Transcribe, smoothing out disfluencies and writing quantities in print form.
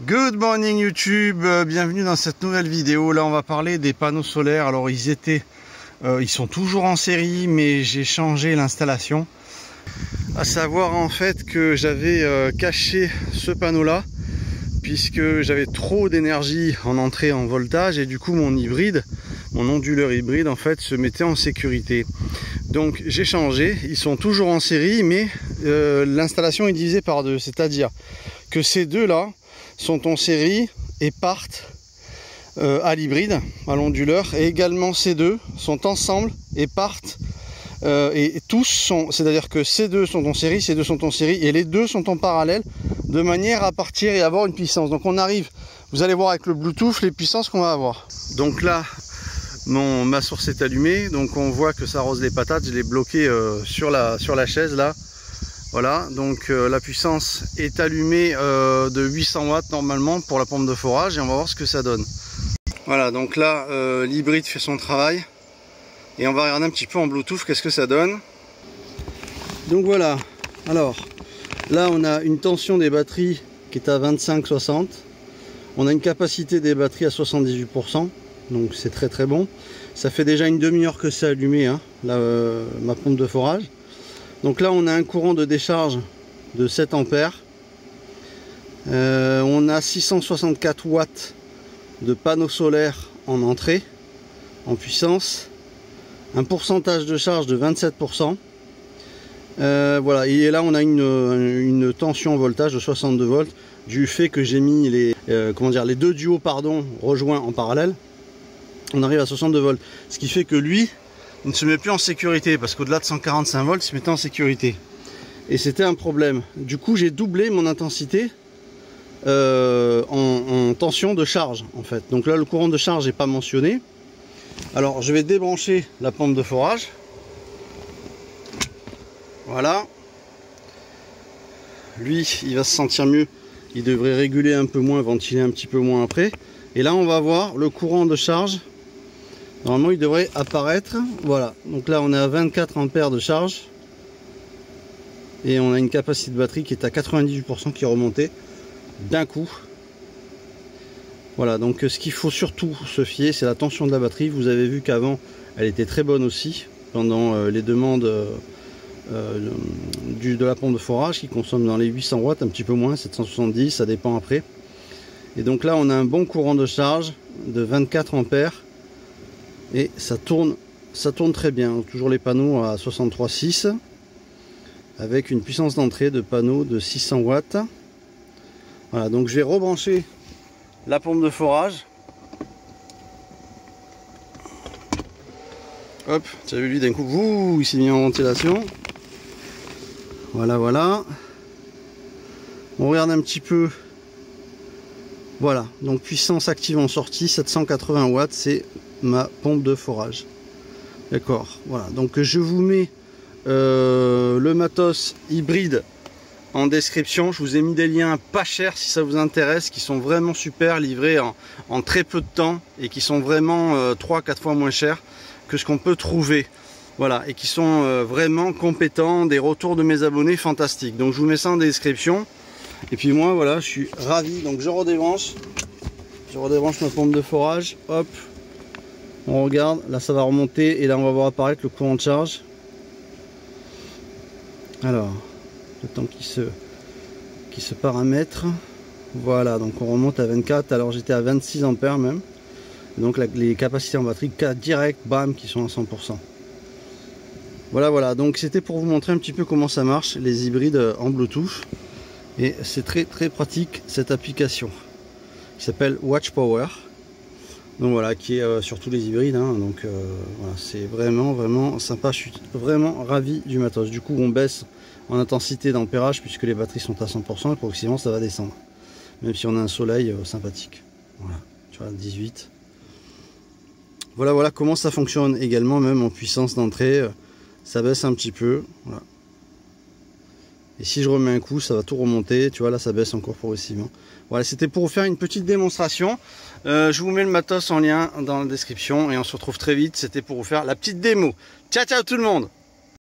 Good morning YouTube, bienvenue dans cette nouvelle vidéo. Là on va parler des panneaux solaires. Alors ils sont toujours en série, mais j'ai changé l'installation. À savoir en fait que j'avais caché ce panneau là puisque j'avais trop d'énergie en entrée en voltage et du coup mon onduleur hybride en fait se mettait en sécurité. Donc j'ai changé, ils sont toujours en série, mais l'installation est divisée par deux, c'est-à-dire que ces deux là sont en série et partent à l'hybride, à l'onduleur, et également ces deux sont ensemble et partent et tous sont, c'est-à-dire que ces deux sont en série, ces deux sont en série et les deux sont en parallèle de manière à partir et avoir une puissance. Donc on arrive, vous allez voir avec le Bluetooth les puissances qu'on va avoir. Donc là ma source est allumée, donc on voit que ça arrose les patates. Je l'ai bloqué sur la chaise là. Voilà, donc la puissance est allumée de 800 watts normalement pour la pompe de forage et on va voir ce que ça donne. Voilà, donc là l'hybride fait son travail et on va regarder un petit peu en Bluetooth qu'est-ce que ça donne. Donc voilà, alors là on a une tension des batteries qui est à 25-60, on a une capacité des batteries à 78%, donc c'est très très bon. Ça fait déjà une demi-heure que c'est allumé, hein, ma pompe de forage. Donc là on a un courant de décharge de 7 ampères, on a 664 watts de panneaux solaires en entrée, en puissance, un pourcentage de charge de 27%, voilà, et là on a une tension voltage de 62 volts du fait que j'ai mis les deux duos rejoints en parallèle. On arrive à 62 volts, ce qui fait que lui il ne se met plus en sécurité parce qu'au-delà de 145 volts, il se mettait en sécurité. Et c'était un problème. Du coup, j'ai doublé mon intensité en tension de charge, en fait. Donc là, le courant de charge n'est pas mentionné. Alors, je vais débrancher la pompe de forage. Voilà. Lui, il va se sentir mieux. Il devrait réguler un peu moins, ventiler un petit peu moins après. Et là, on va voir le courant de charge. Normalement il devrait apparaître, voilà, donc là on est à 24 ampères de charge et on a une capacité de batterie qui est à 98% qui est remontée d'un coup. Voilà, donc ce qu'il faut surtout se fier, c'est la tension de la batterie. Vous avez vu qu'avant elle était très bonne aussi pendant les demandes de la pompe de forage qui consomme dans les 800 watts, un petit peu moins, 770, ça dépend après. Et donc là on a un bon courant de charge de 24 ampères. Et ça tourne très bien. Toujours les panneaux à 63,6 avec une puissance d'entrée de panneau de 600 watts. Voilà, donc je vais rebrancher la pompe de forage. Hop, tu as vu lui d'un coup, il s'est mis en ventilation. Voilà, voilà. On regarde un petit peu. Voilà, donc puissance active en sortie, 780 watts, c'est ma pompe de forage. D'accord, voilà, donc je vous mets le matos hybride en description. Je vous ai mis des liens pas chers si ça vous intéresse, qui sont vraiment super, livrés en très peu de temps et qui sont vraiment 3-4 fois moins chers que ce qu'on peut trouver. Voilà, et qui sont vraiment compétents, des retours de mes abonnés fantastiques. Donc je vous mets ça en description. Et puis moi voilà, je suis ravi. Donc je redébranche ma pompe de forage. Hop, on regarde, là ça va remonter et là on va voir apparaître le courant de charge. Alors le temps qui se paramètre. Voilà, donc on remonte à 24. Alors j'étais à 26 ampères même. Donc les capacités en batterie direct, bam, qui sont à 100%. Voilà, donc c'était pour vous montrer un petit peu comment ça marche les hybrides en Bluetooth. Et c'est très très pratique cette application qui s'appelle Watch Power, donc voilà, qui est sur tous les hybrides, hein, donc voilà, c'est vraiment sympa. Je suis vraiment ravi du matos. Du coup on baisse en intensité d'ampérage puisque les batteries sont à 100% et progressivement ça va descendre, même si on a un soleil sympathique. Voilà, tu vois, 18. Voilà comment ça fonctionne également, même en puissance d'entrée, ça baisse un petit peu, voilà. Et si je remets un coup, ça va tout remonter. Tu vois, là, ça baisse encore progressivement. Voilà, c'était pour vous faire une petite démonstration. Je vous mets le matos en lien dans la description et on se retrouve très vite. C'était pour vous faire la petite démo. Ciao, ciao tout le monde!